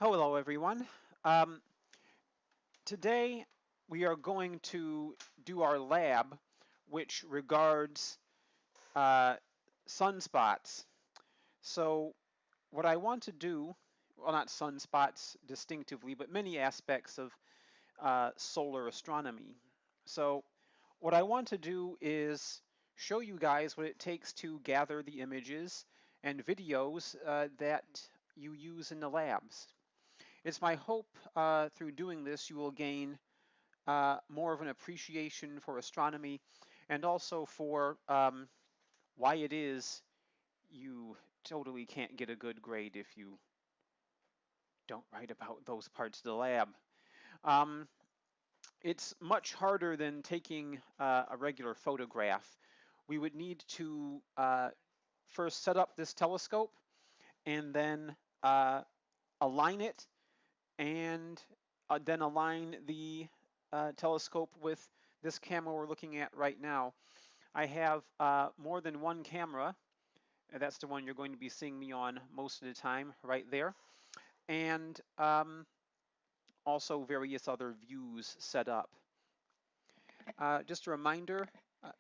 Hello, everyone. Um, Today we are going to do our lab, which regards uh, sunspots. So, what I want to do, well, not sunspots distinctively, but many aspects of solar astronomy. So, what I want to do is show you guys what it takes to gather the images and videos that you use in the labs. It's my hope through doing this you will gain more of an appreciation for astronomy and also for why it is you totally can't get a good grade if you don't write about those parts of the lab. Um, it's much harder than taking a regular photograph. We would need to first set up this telescope and then align it and then align the telescope with this camera we're looking at right now. I have more than one camera. That's the one you're going to be seeing me on most of the time, right there. And also various other views set up. Just a reminder,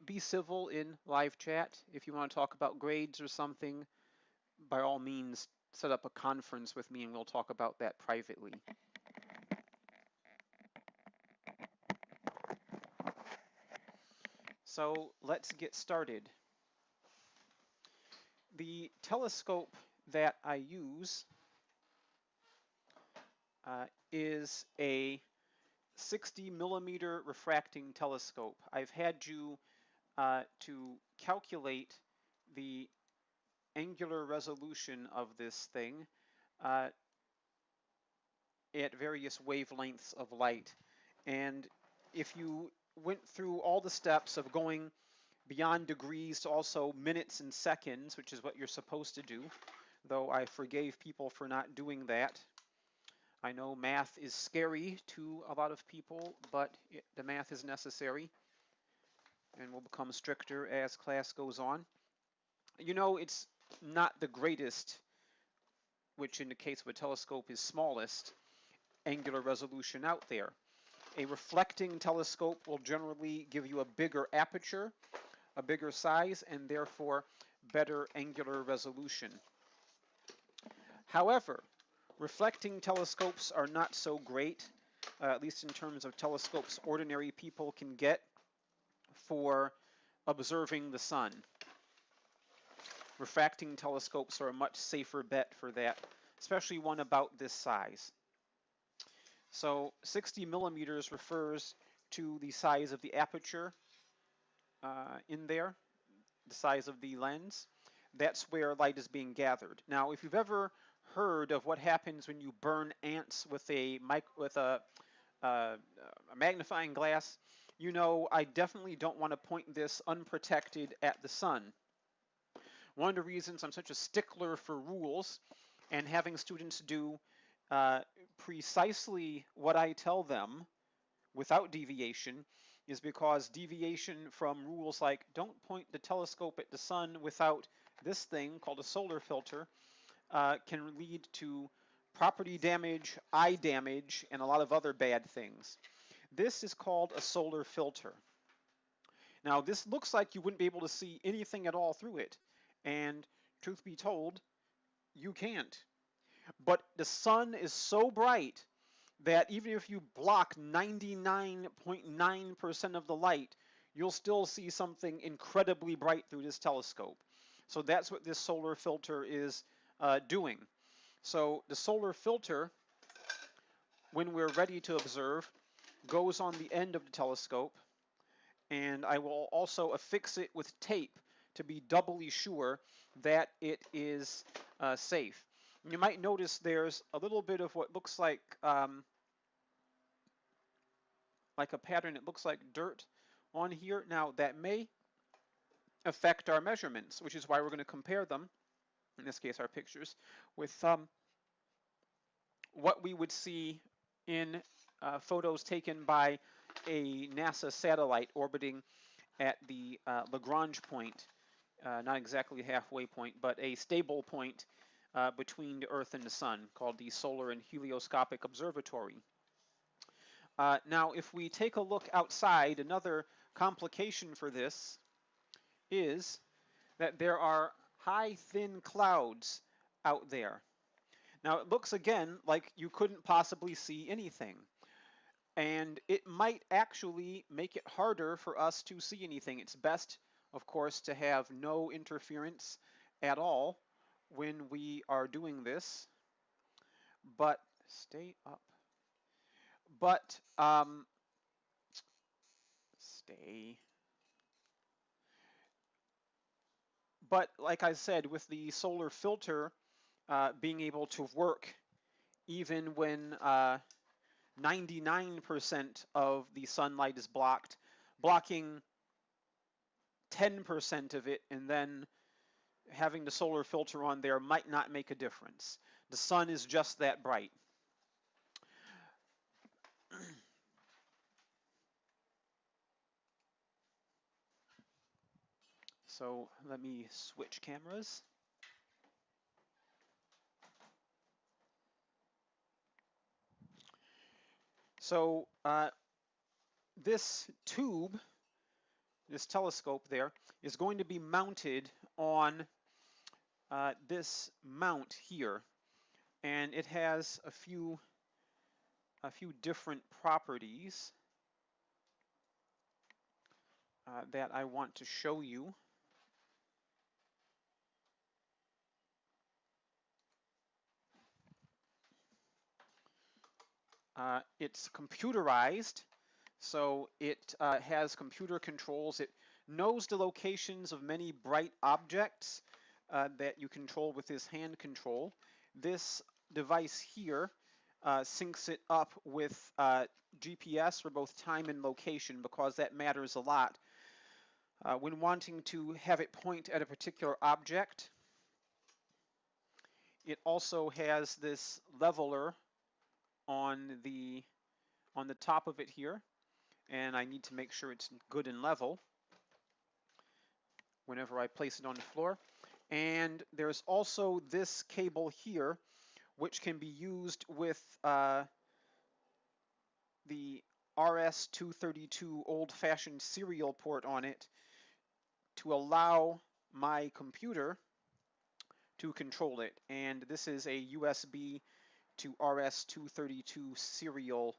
be civil in live chat. If you want to talk about grades or something, by all means, set up a conference with me and we'll talk about that privately. So let's get started. The telescope that I use is a 60 millimeter refracting telescope. I've had you to calculate the angular resolution of this thing at various wavelengths of light. And if you went through all the steps of going beyond degrees to also minutes and seconds, which is what you're supposed to do, though I forgave people for not doing that. I know math is scary to a lot of people, but the math is necessary and will become stricter as class goes on. You know, it's not the greatest, which in the case of a telescope is smallest, angular resolution out there. A reflecting telescope will generally give you a bigger aperture, a bigger size, and therefore better angular resolution. However, reflecting telescopes are not so great, at least in terms of telescopes ordinary people can get for observing the sun. Refracting telescopes are a much safer bet for that, especially one about this size. So 60 millimeters refers to the size of the aperture in there, the size of the lens. That's where light is being gathered. Now, if you've ever heard of what happens when you burn ants with a magnifying glass, you know I definitely don't want to point this unprotected at the sun. One of the reasons I'm such a stickler for rules and having students do precisely what I tell them without deviation is because deviation from rules like don't point the telescope at the sun without this thing called a solar filter can lead to property damage, eye damage, and a lot of other bad things. This is called a solar filter. Now, this looks like you wouldn't be able to see anything at all through it, and truth be told, you can't. But the sun is so bright that even if you block 99.9% of the light, you'll still see something incredibly bright through this telescope. So that's what this solar filter is doing. So the solar filter, when we're ready to observe, goes on the end of the telescope, and I will also affix it with tape to be doubly sure that it is safe. You might notice there's a little bit of what looks like a pattern. It looks like dirt on here. Now that may affect our measurements, which is why we're going to compare them, in this case our pictures, with what we would see in photos taken by a NASA satellite orbiting at the Lagrange point, not exactly a halfway point, but a stable point between the Earth and the Sun, called the Solar and Helioscopic Observatory. Now, if we take a look outside, another complication for this is that there are high, thin clouds out there. Now, it looks again like you couldn't possibly see anything. And it might actually make it harder for us to see anything. It's best, of course, to have no interference at all when we are doing this. But stay up. But stay. But like I said, with the solar filter being able to work even when 99% of the sunlight is blocked, blocking 10% of it and then having the solar filter on there might not make a difference. The sun is just that bright. So let me switch cameras. So this tube, this telescope there, is going to be mounted on this mount here, and it has a few different properties that I want to show you. It's computerized, so it has computer controls. It knows the locations of many bright objects that you control with this hand control. This device here syncs it up with GPS for both time and location, because that matters a lot. When wanting to have it point at a particular object, it also has this leveler on the top of it here, and I need to make sure it's good and level whenever I place it on the floor. And there's also this cable here, which can be used with the RS-232 old-fashioned serial port on it to allow my computer to control it. And this is a USB to RS-232 serial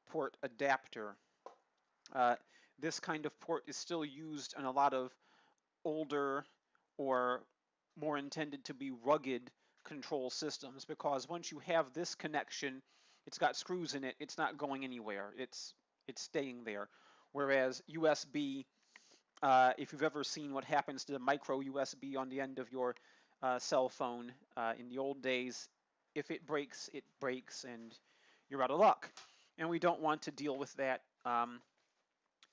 port adapter. This kind of port is still used in a lot of older or more intended to be rugged control systems, because once you have this connection, it's got screws in it, it's not going anywhere, it's staying there. Whereas USB, if you've ever seen what happens to the micro USB on the end of your cell phone in the old days, if it breaks and you're out of luck. And we don't want to deal with that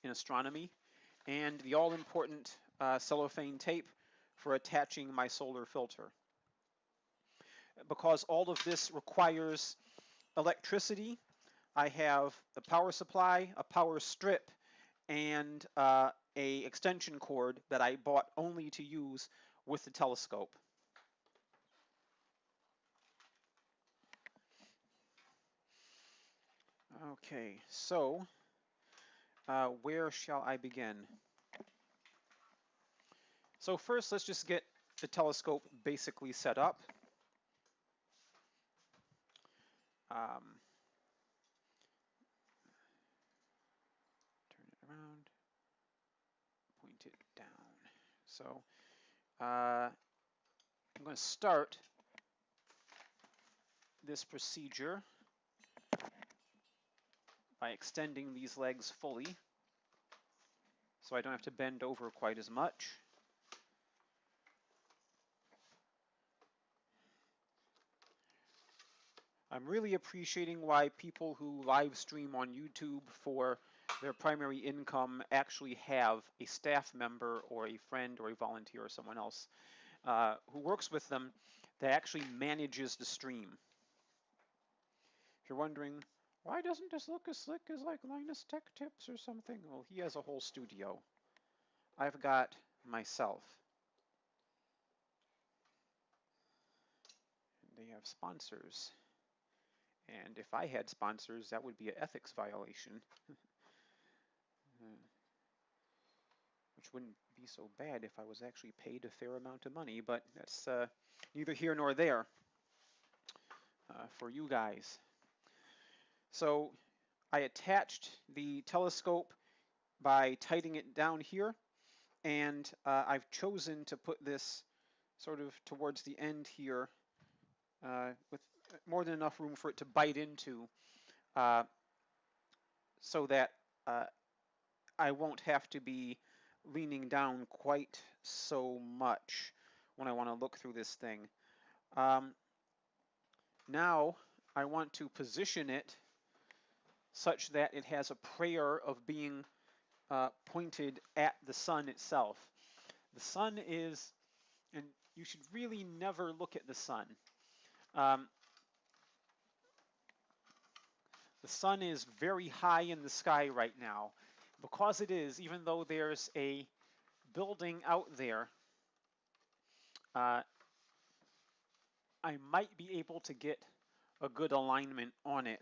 in astronomy. And the all-important cellophane tape for attaching my solar filter. Because all of this requires electricity, I have the power supply, a power strip, and a extension cord that I bought only to use with the telescope. Okay, so where shall I begin? So first, let's just get the telescope basically set up. Turn it around, point it down. So I'm going to start this procedure by extending these legs fully, so I don't have to bend over quite as much. I'm really appreciating why people who live stream on YouTube for their primary income actually have a staff member or a friend or a volunteer or someone else who works with them that actually manages the stream. If you're wondering, why doesn't this look as slick as like Linus Tech Tips or something? Well, he has a whole studio. I've got myself. have sponsors. And if I had sponsors, that would be an ethics violation, which wouldn't be so bad if I was actually paid a fair amount of money, but that's neither here nor there for you guys. So I attached the telescope by tightening it down here, and I've chosen to put this sort of towards the end here with more than enough room for it to bite into so that I won't have to be leaning down quite so much when I want to look through this thing. Now I want to position it such that it has a prayer of being pointed at the sun itself. The sun is, and you should really never look at the sun. The sun is very high in the sky right now. Because it is, even though there's a building out there, I might be able to get a good alignment on it.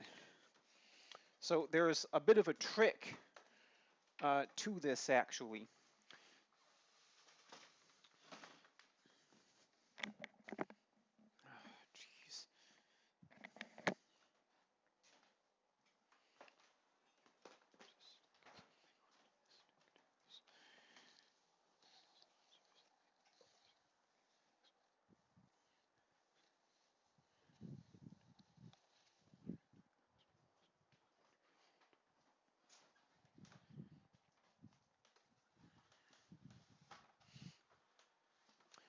So there's a bit of a trick to this, actually. Jeez.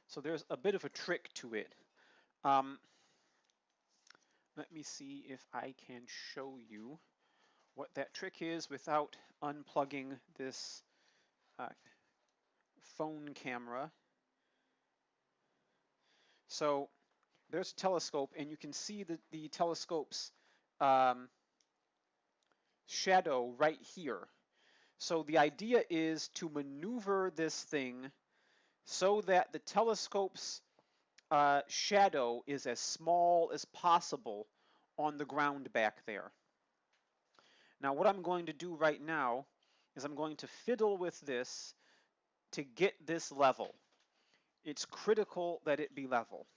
So there's a bit of a trick to it. Let me see if I can show you what that trick is without unplugging this phone camera. So there's a telescope, and you can see the telescope's shadow right here. So the idea is to maneuver this thing so that the telescope's shadow is as small as possible on the ground back there. Now what I'm going to do right now is I'm going to fiddle with this to get this level. It's critical that it be level.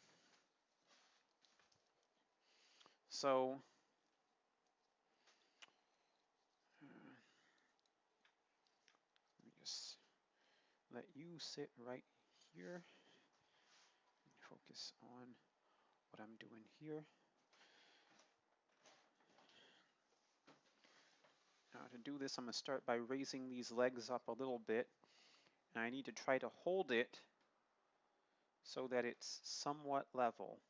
So let me just let you sit right here and focus on what I'm doing here. Now to do this, I'm going to start by raising these legs up a little bit, and I need to try to hold it so that it's somewhat level.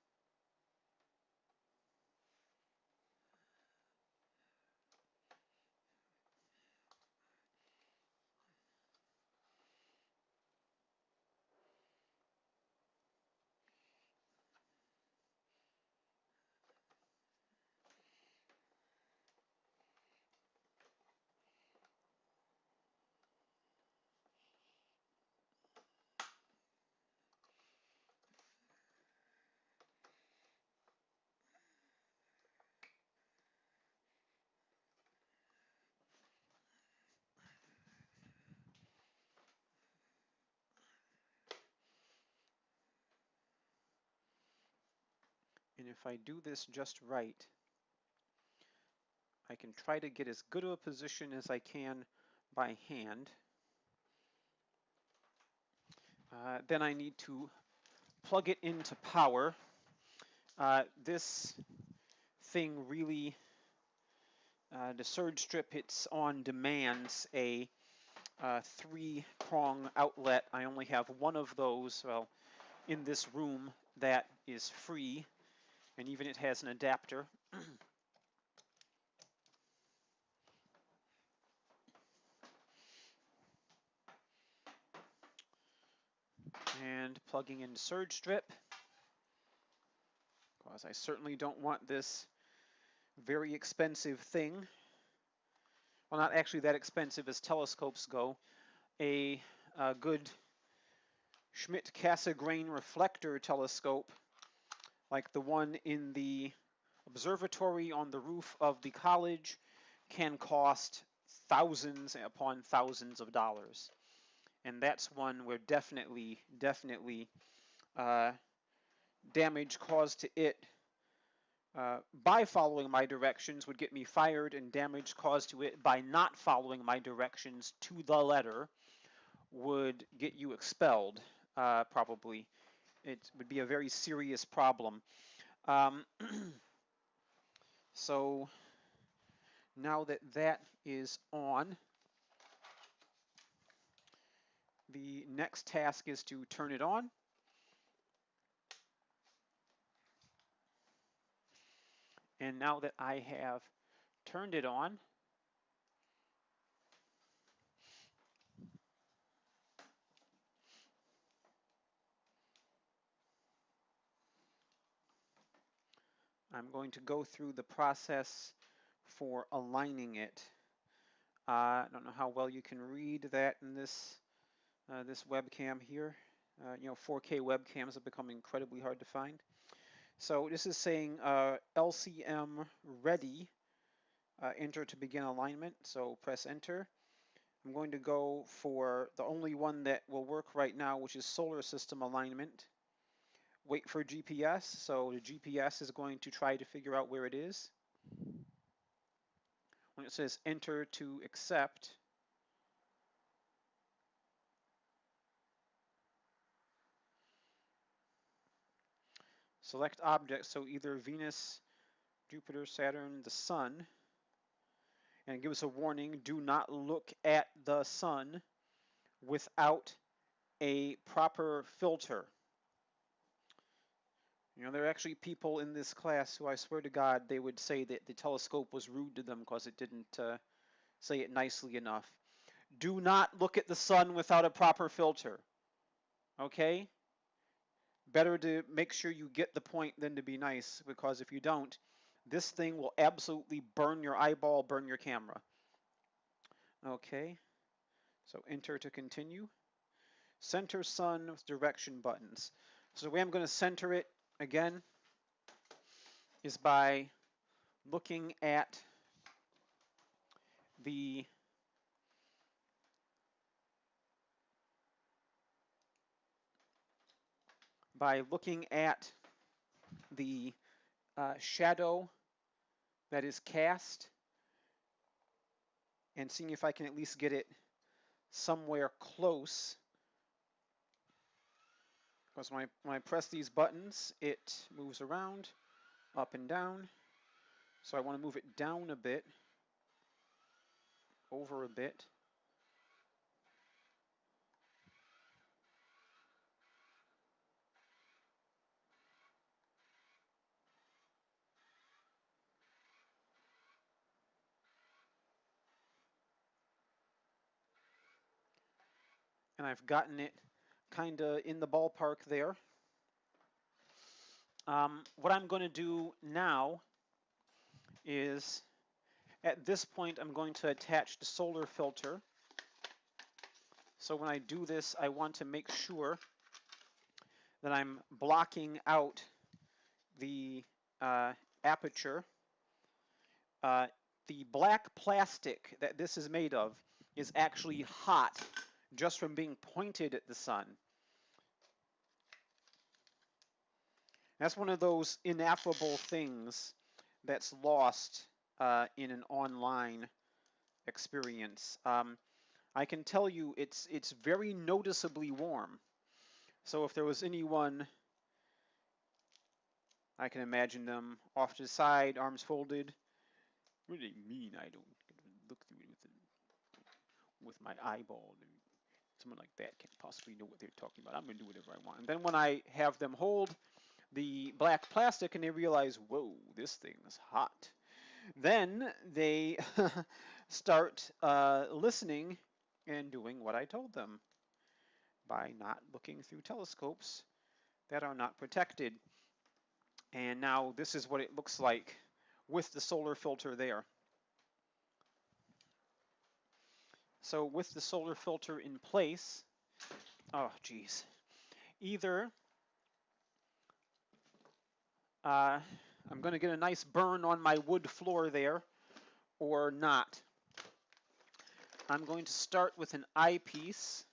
And if I do this just right, I can try to get as good of a position as I can by hand. Then I need to plug it into power. This thing really, the surge strip it's on demands a 3-prong outlet. I only have one of those, well, in this room that is free, and even it has an adapter. And plugging in surge strip, because I certainly don't want this very expensive thing, well, not actually that expensive as telescopes go, a good Schmidt-Cassegrain reflector telescope like the one in the observatory on the roof of the college, can cost thousands upon thousands of dollars. And that's one where definitely uh, damage caused to it by following my directions would get me fired, and damage caused to it by not following my directions to the letter would get you expelled, probably. It would be a very serious problem. Um, so now that that is on, the next task is to turn it on. And now that I have turned it on, I'm going to go through the process for aligning it. I don't know how well you can read that in this this webcam here. 4K webcams have become incredibly hard to find. So this is saying LCM ready, enter to begin alignment. So press enter. I'm going to go for the only one that will work right now, which is solar system alignment. Wait for GPS. So the GPS is going to try to figure out where it is. When it says enter to accept, select objects, so either Venus, Jupiter, Saturn, the Sun, and give us a warning, do not look at the Sun without a proper filter. There are actually people in this class who I swear to God, they would say that the telescope was rude to them because it didn't say it nicely enough. Do not look at the Sun without a proper filter. Okay? Better to make sure you get the point than to be nice, because if you don't, this thing will absolutely burn your eyeball, burn your camera. Okay, so enter to continue. Center Sun with direction buttons. So the way I'm going to center it, again, is by looking at the shadow that is cast and seeing if I can at least get it somewhere close. Because when I press these buttons, it moves around, up and down. So I want to move it down a bit, over a bit. And I've gotten it kind of in the ballpark there. What I'm going to do now is, at this point, I'm going to attach the solar filter. So when I do this, I want to make sure that I'm blocking out the aperture. The black plastic that this is made of is actually hot just from being pointed at the sun. That's one of those ineffable things that's lost in an online experience. I can tell you it's very noticeably warm. So if there was anyone, I can imagine them off to the side, arms folded. What do they mean I don't look through it with my eyeball? Someone like that can't possibly know what they're talking about. I'm going to do whatever I want. And then when I have them hold the black plastic and they realize, whoa, this thing is hot, then they start listening and doing what I told them by not looking through telescopes that are not protected. And now this is what it looks like with the solar filter there. So with the solar filter in place, oh geez, either I'm going to get a nice burn on my wood floor there, or not. I'm going to start with an eyepiece.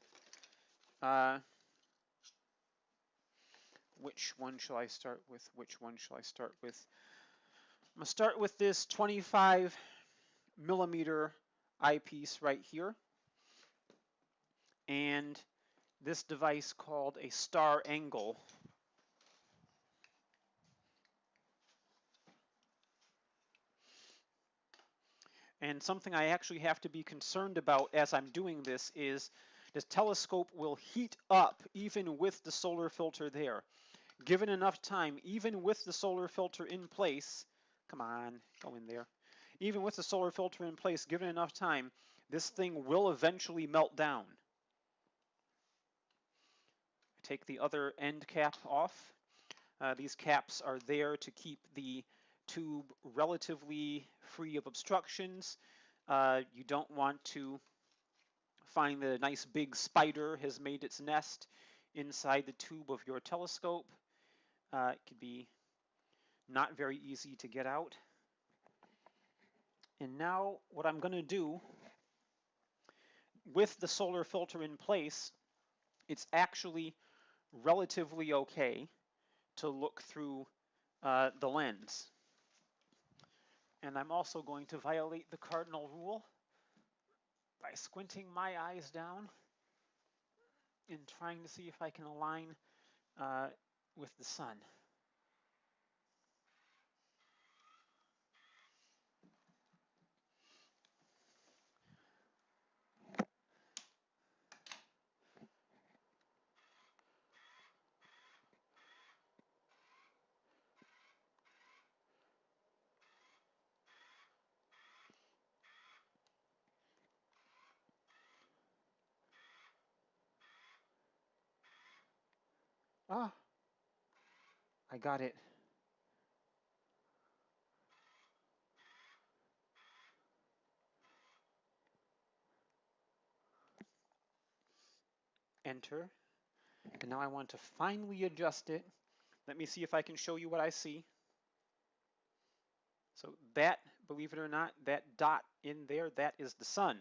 Which one shall I start with? Which one shall I start with? I'm going to start with this 25 millimeter eyepiece right here, and this device called a star angle. And something I actually have to be concerned about as I'm doing this is the telescope will heat up even with the solar filter there. Given enough time, even with the solar filter in place, come on, go in there. Even with the solar filter in place, given enough time, this thing will eventually melt down. Take the other end cap off. These caps are there to keep the tube relatively free of obstructions. You don't want to find that a nice big spider has made its nest inside the tube of your telescope. It could be not very easy to get out. And now what I'm going to do with the solar filter in place, it's actually relatively okay to look through the lens. And I'm also going to violate the cardinal rule by squinting my eyes down and trying to see if I can align with the sun. Ah, I got it. Enter. And now I want to finely adjust it. Let me see if I can show you what I see. So that, believe it or not, that dot in there, that is the sun.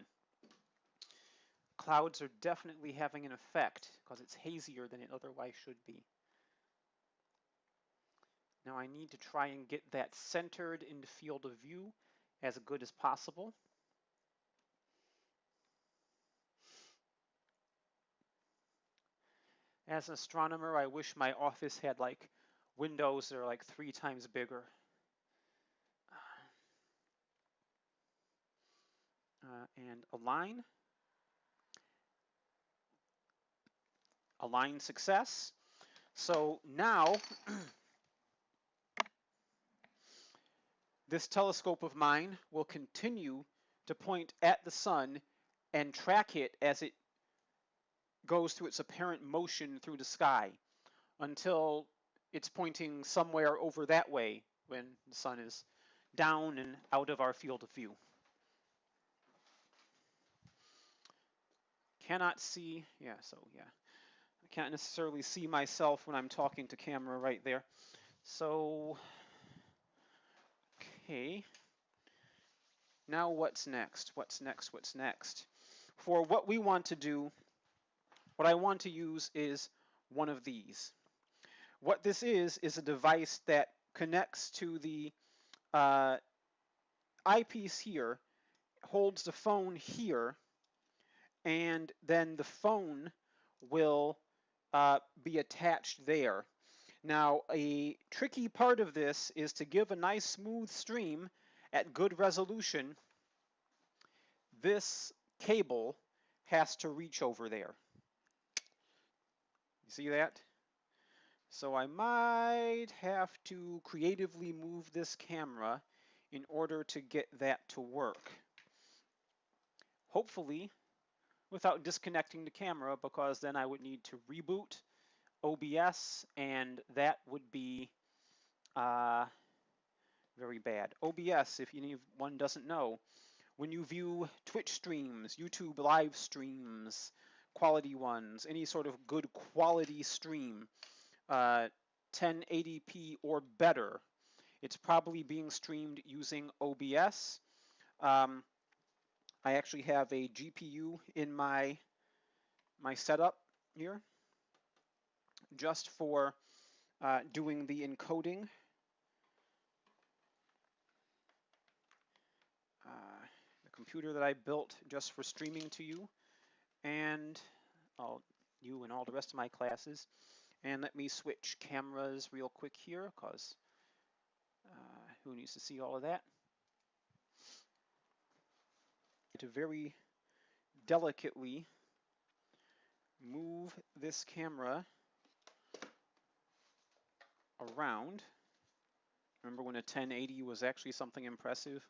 Clouds are definitely having an effect because it's hazier than it otherwise should be. Now I need to try and get that centered in the field of view as good as possible. As an astronomer, I wish my office had like windows that are like 3 times bigger. And align. Align success. So now this telescope of mine will continue to point at the sun and track it as it goes through its apparent motion through the sky until it's pointing somewhere over that way when the sun is down and out of our field of view. Cannot see, yeah, I can't necessarily see myself when I'm talking to camera right there. So, okay. Now what's next? What's next? What's next? For what we want to do, what I want to use is one of these. What this is a device that connects to the eyepiece here, holds the phone here, and then the phone will be attached there. Now, a tricky part of this is to give a nice smooth stream at good resolution. This cable has to reach over there. You see that? So I might have to creatively move this camera in order to get that to work. Hopefully without disconnecting the camera, because then I would need to reboot OBS, and that would be very bad. OBS, if anyone doesn't know, when you view Twitch streams, YouTube live streams, quality ones, any sort of good quality stream, 1080p or better. It's probably being streamed using OBS. I actually have a GPU in my setup here just for doing the encoding. The computer that I built just for streaming to you and you and all the rest of my classes. And let me switch cameras real quick here, because who needs to see all of that? To very delicately move this camera around. Remember when a 1080 was actually something impressive?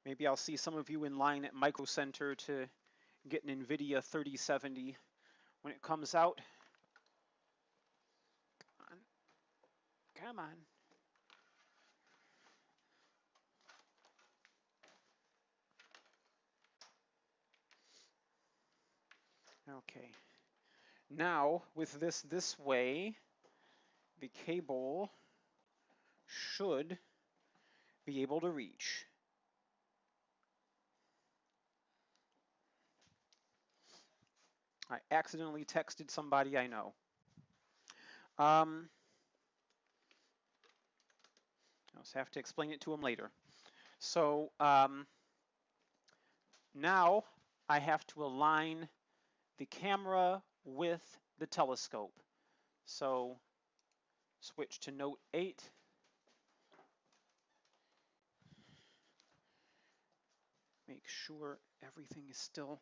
Maybe I'll see some of you in line at Micro Center to get an NVIDIA 3070 when it comes out. Come on. Okay. Now, with this way, the cable should be able to reach. I accidentally texted somebody I know. I'll just have to explain it to them later. So now I have to align the camera with the telescope. So switch to note 8. Make sure everything is still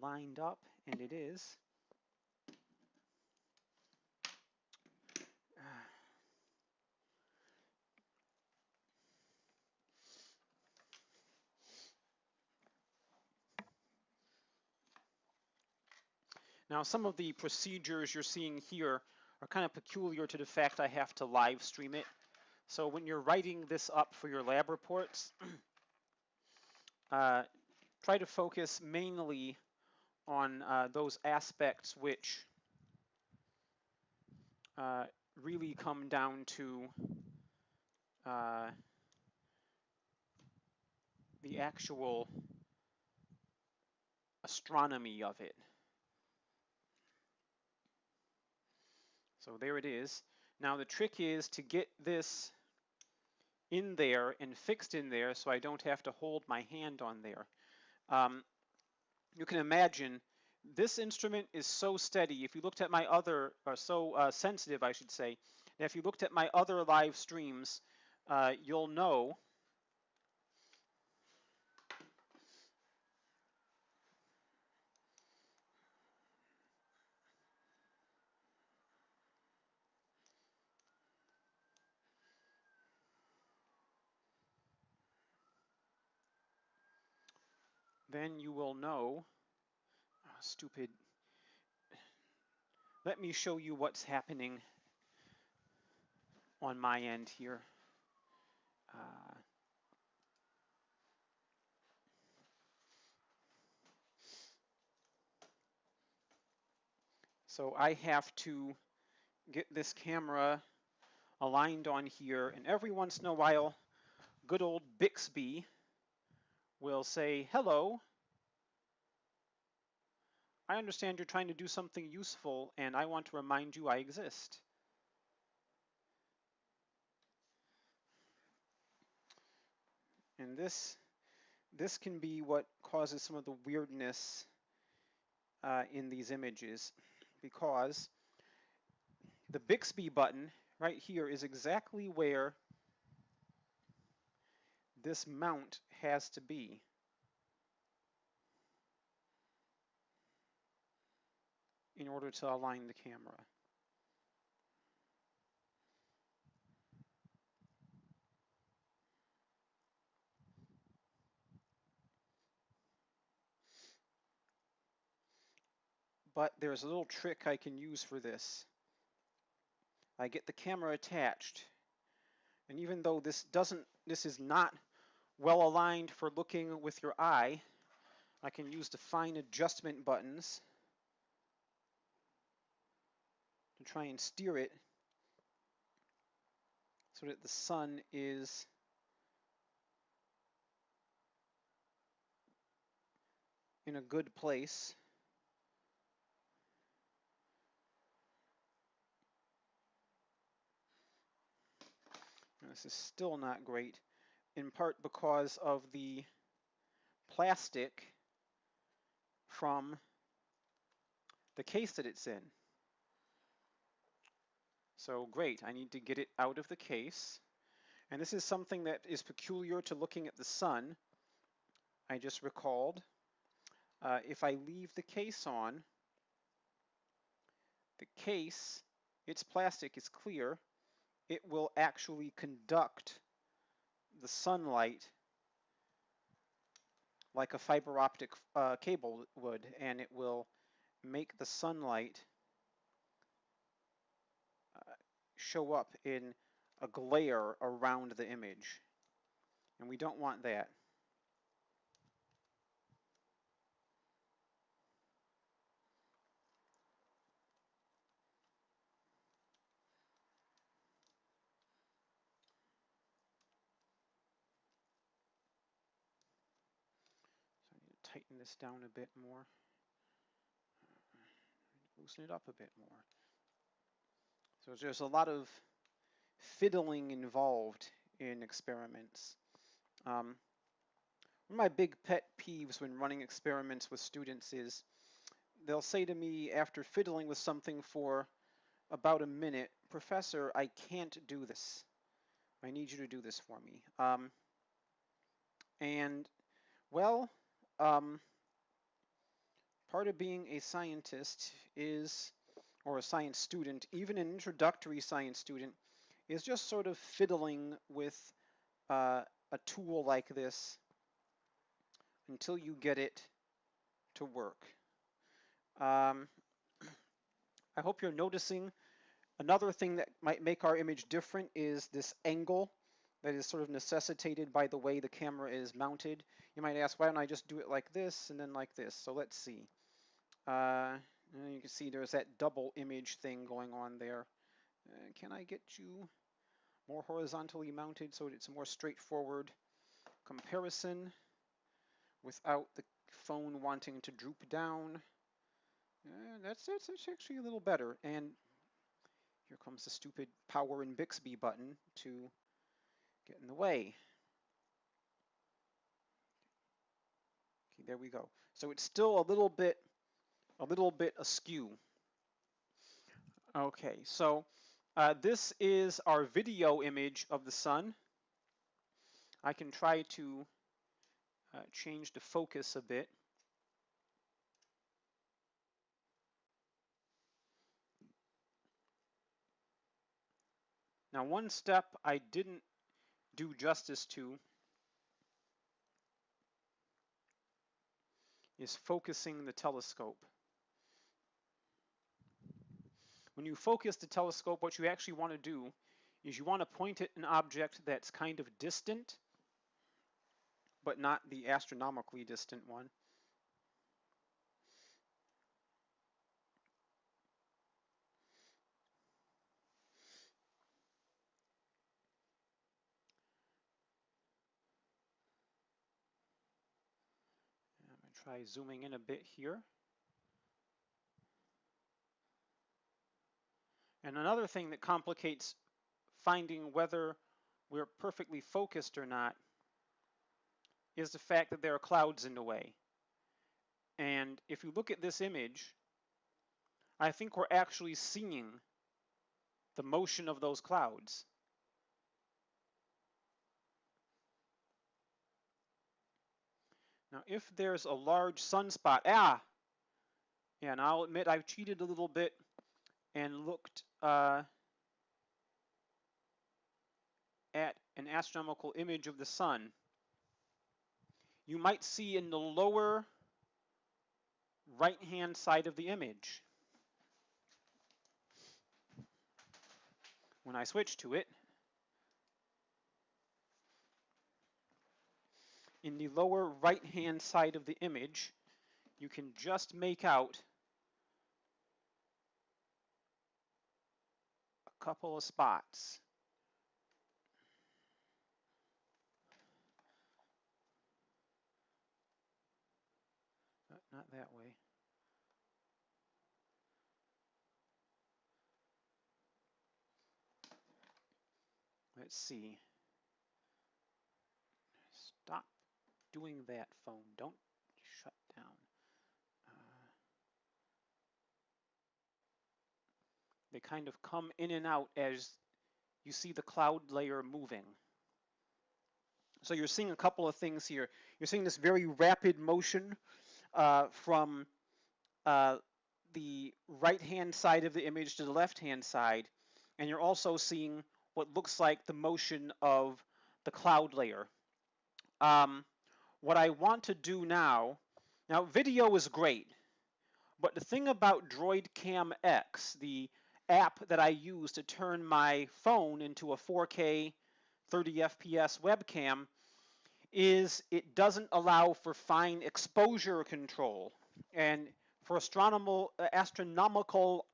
lined up, and it is. Now, some of the procedures you're seeing here are kind of peculiar to the fact I have to live stream it. So when you're writing this up for your lab reports, try to focus mainly on those aspects which really come down to the actual astronomy of it. So there it is. Now the trick is to get this in there and fixed in there so I don't have to hold my hand on there. You can imagine this instrument is so steady. If you looked at my other, or so sensitive, I should say, that if you looked at my other live streams, you'll know then you will know, stupid, let me show you what's happening on my end here. So I have to get this camera aligned on here, and every once in a while, good old Bixby will say, hello, I understand you're trying to do something useful, and I want to remind you I exist. And this can be what causes some of the weirdness in these images, because the Bixby button right here is exactly where this mount has to be. In order to align the camera. But there's a little trick I can use for this. I get the camera attached, and even though this is not well aligned for looking with your eye. I can use the fine adjustment buttons to try and steer it so that the sun is in a good place. And this is still not great, in part because of the plastic from the case that it's in. So great, I need to get it out of the case. And this is something that is peculiar to looking at the sun. I just recalled. If I leave the case on, the case, its plastic is clear. It will actually conduct the sunlight like a fiber optic cable would, and it will make the sunlight show up in a glare around the image. And we don't want that. So I need to tighten this down a bit more. Loosen it up a bit more. So there's a lot of fiddling involved in experiments. One of my big pet peeves when running experiments with students is they'll say to me after fiddling with something for about a minute, "Professor, I can't do this. I need you to do this for me." And well, part of being a scientist is, or a science student, even an introductory science student, is just sort of fiddling with a tool like this until you get it to work. I hope you're noticing another thing that might make our image different is this angle that is sort of necessitated by the way the camera is mounted. You might ask, why don't I just do it like this and then like this? So let's see. You can see there's that double image thing going on there. Can I get you more horizontally mounted so it's a more straightforward comparison without the phone wanting to droop down? That's actually a little better. And here comes the stupid power and Bixby button to get in the way. Okay, there we go. So it's still a little bit askew. Okay, so this is our video image of the sun. I can try to change the focus a bit. Now, one step I didn't do justice to is focusing the telescope. When you focus the telescope, what you actually want to do is you want to point at an object that's kind of distant, but not the astronomically distant one. I'm going to try zooming in a bit here. And another thing that complicates finding whether we're perfectly focused or not is the fact that there are clouds in the way. And if you look at this image, I think we're actually seeing the motion of those clouds. Now, if there's a large sunspot, yeah, and I'll admit I've cheated a little bit and looked at an astronomical image of the sun. You might see in the lower right-hand side of the image, when I switch to it, in the lower right-hand side of the image, you can just make out a couple of spots. Not that way. Let's see. Stop doing that, phone. Don't shut down. They kind of come in and out as you see the cloud layer moving. So you're seeing a couple of things here. You're seeing this very rapid motion from the right-hand side of the image to the left-hand side, and you're also seeing what looks like the motion of the cloud layer. What I want to do now video is great, but the thing about DroidCam X, the app that I use to turn my phone into a 4K 30 FPS webcam, is it doesn't allow for fine exposure control. And for astronomical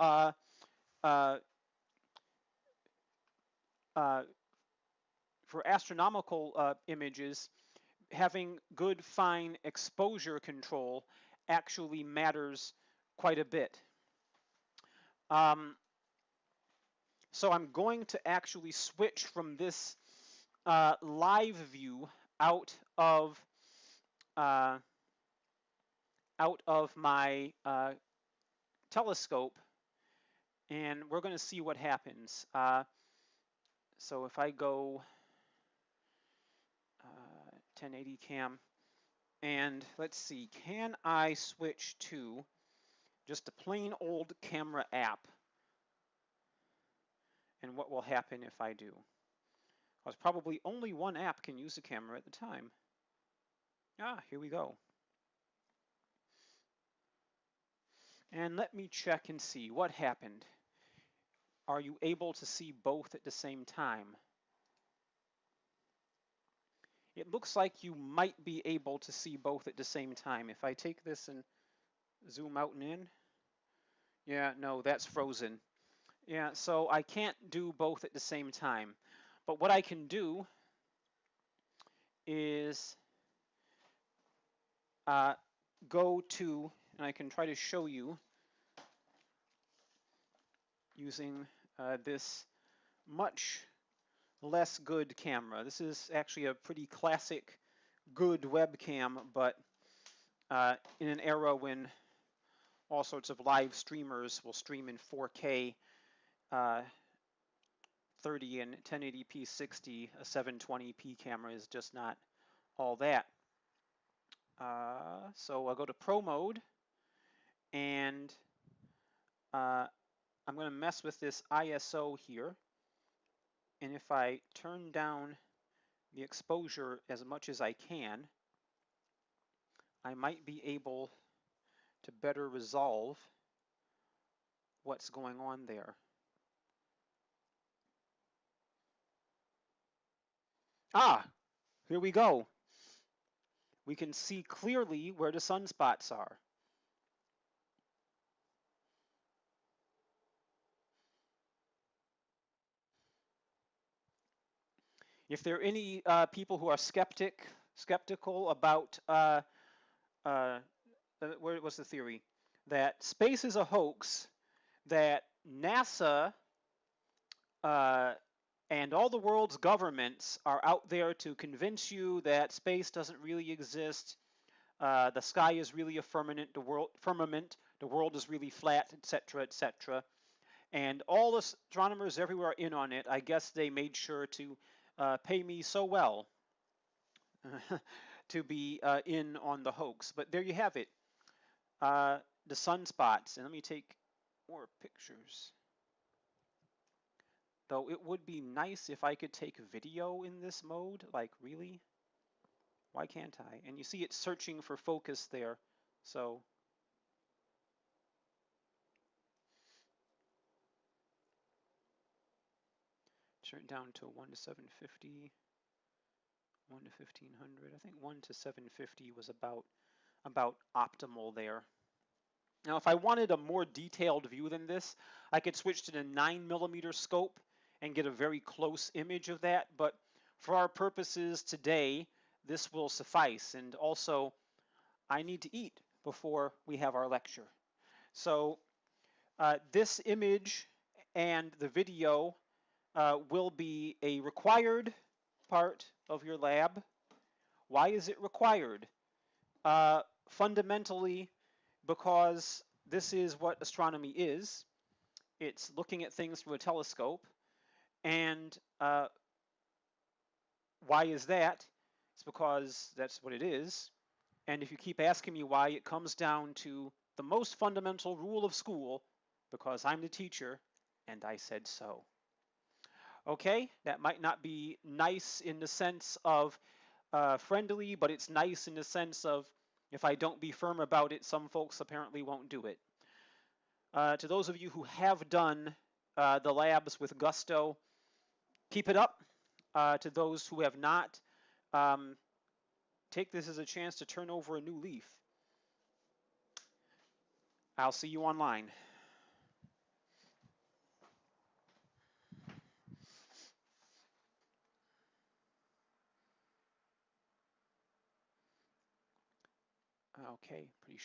images, having good fine exposure control actually matters quite a bit. So I'm going to actually switch from this live view out of my telescope, and we're going to see what happens. So if I go 1080 cam, and let's see, can I switch to just a plain old camera app? And what will happen if I do? Because probably only one app can use the camera at the time. Here we go. And let me check and see what happened. Are you able to see both at the same time? It looks like you might be able to see both at the same time. If I take this and zoom out and in, yeah, no, that's frozen. Yeah, so I can't do both at the same time. But what I can do is go to, and I can try to show you using this much less good camera. This is actually a pretty classic good webcam, but in an era when all sorts of live streamers will stream in 4K 30 and 1080p 60, a 720p camera is just not all that. So I'll go to Pro Mode, and I'm going to mess with this ISO here. And if I turn down the exposure as much as I can, I might be able to better resolve what's going on there. Here we go. We can see clearly where the sunspots are. If there are any people who are skeptical about where was the theory that space is a hoax, that NASA and all the world's governments are out there to convince you that space doesn't really exist, the sky is really a firmament, the world is really flat, etc., etc. And all the astronomers everywhere are in on it. I guess they made sure to pay me so well to be in on the hoax. But there you have it, the sunspots. And let me take more pictures. Though it would be nice if I could take video in this mode. Like, really? Why can't I? And you see it's searching for focus there. So turn it down to 1 to 750. 1 to 1500. I think 1 to 750 was about optimal there. Now, if I wanted a more detailed view than this, I could switch to the 9mm scope and get a very close image of that. But for our purposes today, this will suffice. And also, I need to eat before we have our lecture. So this image and the video will be a required part of your lab. Why is it required? Fundamentally, because this is what astronomy is. It's looking at things through a telescope. And why is that? It's because that's what it is. And if you keep asking me why, it comes down to the most fundamental rule of school, because I'm the teacher and I said so. Okay, that might not be nice in the sense of friendly, but it's nice in the sense of if I don't be firm about it, some folks apparently won't do it. To those of you who have done the labs with gusto, keep it up. To those who have not, take this as a chance to turn over a new leaf. I'll see you online. Okay, pretty sure.